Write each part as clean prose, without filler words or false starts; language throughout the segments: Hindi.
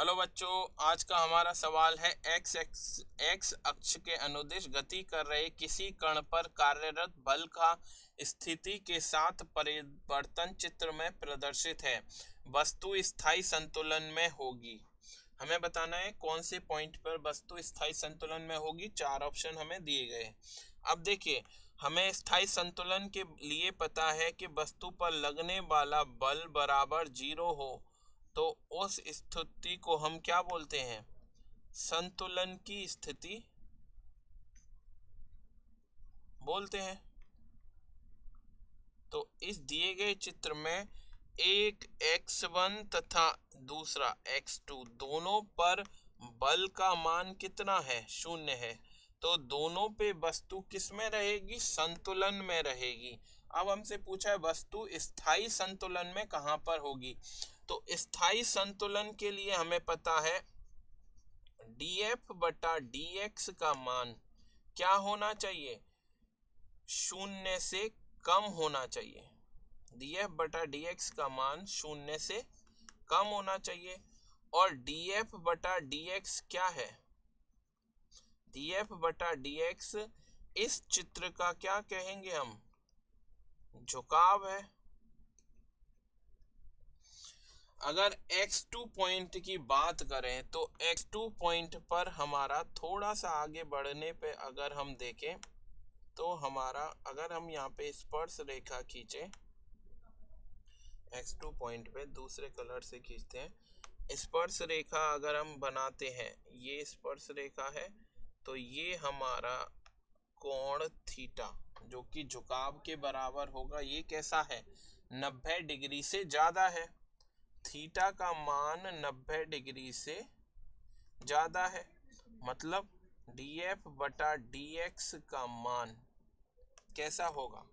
हेलो बच्चों, आज का हमारा सवाल है एक्स अक्ष के अनुदिश गति कर रहे किसी कण पर कार्यरत बल का स्थिति के साथ परिवर्तन चित्र में प्रदर्शित है। वस्तु स्थायी संतुलन में होगी। हमें बताना है कौन से पॉइंट पर वस्तु स्थायी संतुलन में होगी। चार ऑप्शन हमें दिए गए। अब देखिए, हमें स्थायी संतुलन के लिए पता है कि वस्तु पर लगने वाला बल बराबर 0 हो, तो उस स्थिति को हम क्या बोलते हैं? संतुलन की स्थिति बोलते हैं। तो इस दिए गए चित्र में एक x1 तथा दूसरा x2 दोनों पर बल का मान कितना है? 0 है। तो दोनों पे वस्तु किस में रहेगी? संतुलन में रहेगी। अब हमसे पूछा है वस्तु स्थायी संतुलन में कहां पर होगी। तो स्थायी संतुलन के लिए हमें पता है df बटा dx का मान क्या होना चाहिए? 0 से कम होना चाहिए। df बटा dx का मान 0 से कम होना चाहिए। और df बटा dx क्या है? df बटा dx इस चित्र का क्या कहेंगे हम? झुकाव है। अगर x2 पॉइंट की बात करें तो x2 पॉइंट पर हमारा थोड़ा सा आगे बढ़ने पे अगर हम देखें तो हमारा, अगर हम यहाँ पे स्पर्श रेखा खींचे, x2 पॉइंट पे दूसरे कलर से खींचते हैं, स्पर्श रेखा अगर हम बनाते हैं, ये स्पर्श रेखा है, तो ये हमारा कोण थीटा जो कि झुकाव के बराबर होगा, ये कैसा है? 90 डिग्री से ज्यादा है। थीटा का मान 90 डिग्री से ज्यादा है, मतलब df बटा dx का मान कैसा होगा?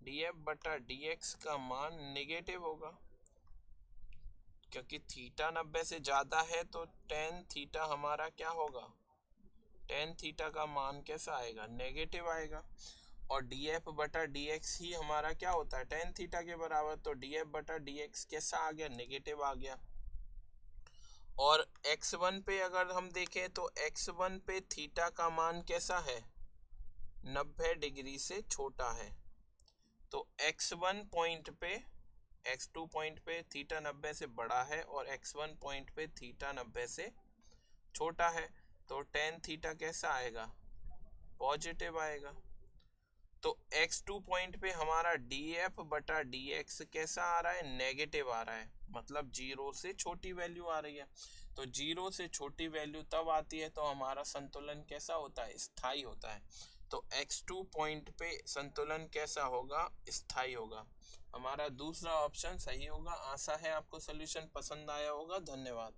df बटा dx का मान नेगेटिव होगा, क्योंकि थीटा 90 से ज्यादा है। तो tan थीटा हमारा क्या होगा? tan थीटा का मान कैसा आएगा? नेगेटिव आएगा। और df बटा dx ही हमारा क्या होता है? tan थीटा के बराबर। तो df बटा dx कैसा आ गया? नेगेटिव आ गया। और x1 पे अगर हम देखें तो x1 पे थीटा का मान कैसा है? 90 डिग्री से छोटा है। तो x1 पॉइंट पे, x2 पॉइंट पे थीटा 90 से बड़ा है और x1 पॉइंट पे थीटा 90 से छोटा है। तो tan थीटा कैसा आएगा? पॉजिटिव आएगा। तो x2 पॉइंट पे हमारा df बटा dx कैसा आ रहा है? नेगेटिव आ रहा है, मतलब 0 से छोटी वैल्यू आ रही है। तो 0 से छोटी वैल्यू तब आती है तो हमारा संतुलन कैसा होता है? स्थायी होता है। तो x2 पॉइंट पे संतुलन कैसा होगा? स्थायी होगा। हमारा दूसरा ऑप्शन सही होगा। आशा है आपको सॉल्यूशन पसंद आया होगा। धन्यवाद।